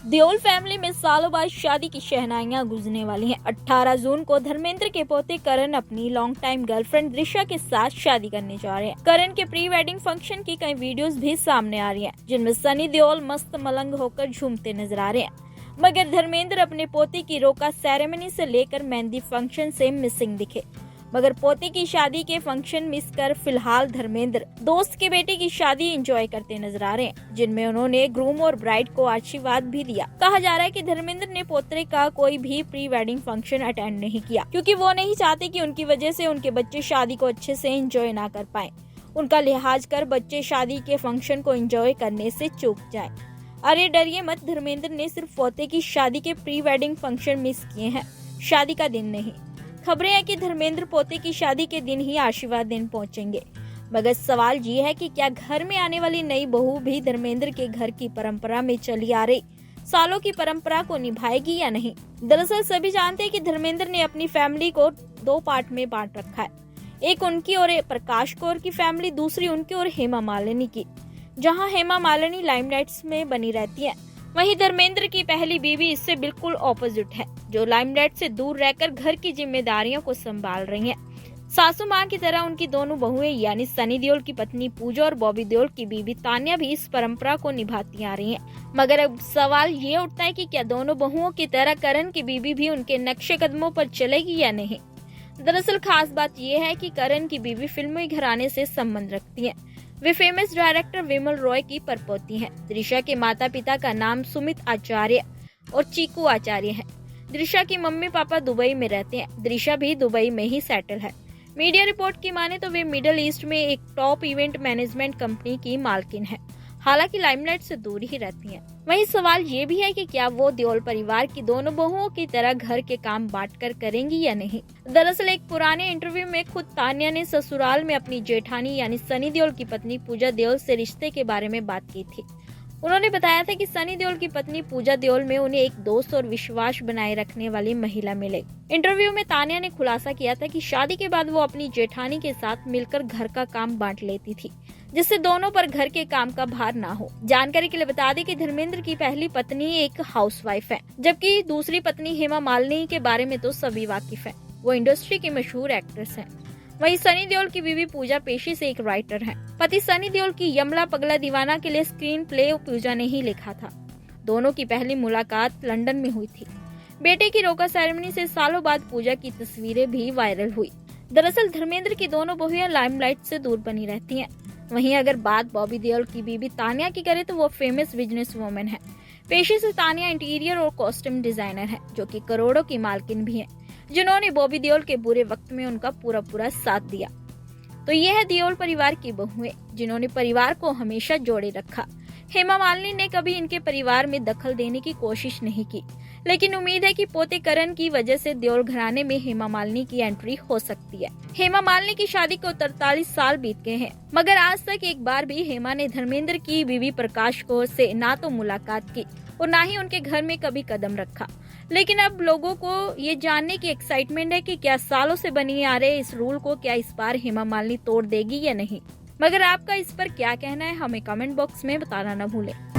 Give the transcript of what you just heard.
Deol family में सालों बाद शादी की शहनाइयां गूंजने वाली हैं। 18 जून को धर्मेंद्र के पोते करण अपनी लॉन्ग टाइम गर्लफ्रेंड दृश्या के साथ शादी करने जा रहे हैं। करण के प्री वेडिंग फंक्शन की कई वीडियोस भी सामने आ रही हैं, जिनमें सनी देओल मस्त मलंग होकर झूमते नजर आ रहे हैं। मगर धर्मेंद्र अपने पोते की रोका सेरेमनी से लेकर मेहंदी फंक्शन से मिसिंग दिखे। मगर पोते की शादी के फंक्शन मिस कर फिलहाल धर्मेंद्र दोस्त के बेटे की शादी एंजॉय करते नजर आ रहे हैं, जिनमें उन्होंने ग्रूम और ब्राइड को आशीर्वाद भी दिया। कहा जा रहा है कि धर्मेंद्र ने पोते का कोई भी प्री वेडिंग फंक्शन अटेंड नहीं किया, क्योंकि वो नहीं चाहते कि उनकी वजह से उनके बच्चे शादी को अच्छे से एंजॉय ना कर पाए। उनका लिहाज कर बच्चे शादी के फंक्शन को एंजॉय करने से चूक जाए। अरे डरिए मत, धर्मेंद्र ने सिर्फ पोते की शादी के प्री वेडिंग फंक्शन मिस किए हैं, शादी का दिन नहीं। खबरें हैं कि धर्मेंद्र पोते की शादी के दिन ही आशीर्वाद देने पहुंचेंगे। मगर सवाल ये है कि क्या घर में आने वाली नई बहू भी धर्मेंद्र के घर की परंपरा में चली आ रही सालों की परंपरा को निभाएगी या नहीं। दरअसल सभी जानते हैं कि धर्मेंद्र ने अपनी फैमिली को 2 पार्ट में बांट रखा है। एक उनकी और प्रकाश कौर की फैमिली, दूसरी उनकी और हेमा मालिनी की, जहाँ हेमा मालिनी लाइमलाइट में बनी रहती है। वहीं धर्मेंद्र की पहली बीवी इससे बिल्कुल ऑपोजिट है, जो लाइमलाइट से दूर रहकर घर की जिम्मेदारियों को संभाल रही हैं। सासू मां की तरह उनकी दोनों बहुएं यानी सनी देओल की पत्नी पूजा और बॉबी देओल की बीवी तान्या भी इस परंपरा को निभाती आ रही हैं। मगर अब सवाल ये उठता है कि क्या दोनों बहुओं की तरह करण की बीवी भी उनके नक्शे कदमों पर चलेगी या नहीं। दरअसल खास बात यह है कि करण की बीवी फिल्मी घराने से संबंध रखती है। वे फेमस डायरेक्टर विमल रॉय की परपोती हैं। दृश्या के माता पिता का नाम सुमित आचार्य और चीकू आचार्य है। दृश्या की मम्मी पापा दुबई में रहते हैं। दृश्या भी दुबई में ही सेटल है। मीडिया रिपोर्ट की माने तो वे मिडिल ईस्ट में एक टॉप इवेंट मैनेजमेंट कंपनी की मालकिन है। हालांकि लाइमलाइट से दूर ही रहती हैं। वहीं सवाल ये भी है कि क्या वो देओल परिवार की दोनों बहुओं की तरह घर के काम बांटकर करेंगी या नहीं। दरअसल एक पुराने इंटरव्यू में खुद तान्या ने ससुराल में अपनी जेठानी यानी सनी देओल की पत्नी पूजा देओल से रिश्ते के बारे में बात की थी। उन्होंने बताया था कि सनी देओल की पत्नी पूजा देओल में उन्हें एक दोस्त और विश्वास बनाए रखने वाली महिला मिले। इंटरव्यू में तान्या ने खुलासा किया था कि शादी के बाद वो अपनी जेठानी के साथ मिलकर घर का काम बांट लेती थी, जिससे दोनों पर घर के काम का भार ना हो। जानकारी के लिए बता दें कि धर्मेंद्र की पहली पत्नी एक हाउसवाइफ है, जबकि दूसरी पत्नी हेमा मालिनी के बारे में तो सभी वाकिफ हैं। वो इंडस्ट्री की मशहूर एक्ट्रेस हैं। वहीं सनी देओल की बीवी पूजा पेशे से एक राइटर हैं। पति सनी देओल की यमला पगला दीवाना के लिए स्क्रीन प्ले पूजा ने ही लिखा था। दोनों की पहली मुलाकात लंदन में हुई थी। बेटे की रोका सेरेमनी से सालों बाद पूजा की तस्वीरें भी वायरल हुई। दरअसल धर्मेंद्र की दोनों बहुएं लाइमलाइट से दूर बनी रहती हैं। वहीं अगर बात बॉबी देओल की बीबी तान्या की करें तो वो फेमस बिजनेस वुमन है। पेशे से तान्या इंटीरियर और कॉस्ट्यूम डिजाइनर है, जो कि करोड़ों की मालकिन भी है, जिन्होंने बॉबी देओल के बुरे वक्त में उनका पूरा साथ दिया। तो यह है देओल परिवार की बहुएं, जिन्होंने परिवार को हमेशा जोड़े रखा। हेमा मालिनी ने कभी इनके परिवार में दखल देने की कोशिश नहीं की, लेकिन उम्मीद है कि पोते करण की वजह से देओल घराने में हेमा मालिनी की एंट्री हो सकती है। हेमा मालिनी की शादी को 43 साल बीत गए हैं, मगर आज तक एक बार भी हेमा ने धर्मेंद्र की बीवी प्रकाश कौर से ना तो मुलाकात की और ना ही उनके घर में कभी कदम रखा। लेकिन अब लोगों को ये जानने की एक्साइटमेंट है कि क्या सालों से बनी आ रहे इस रूल को क्या इस बार हेमा मालिनी तोड़ देगी या नहीं। मगर आपका इस पर क्या कहना है, हमें कमेंट बॉक्स में बताना न भूलें।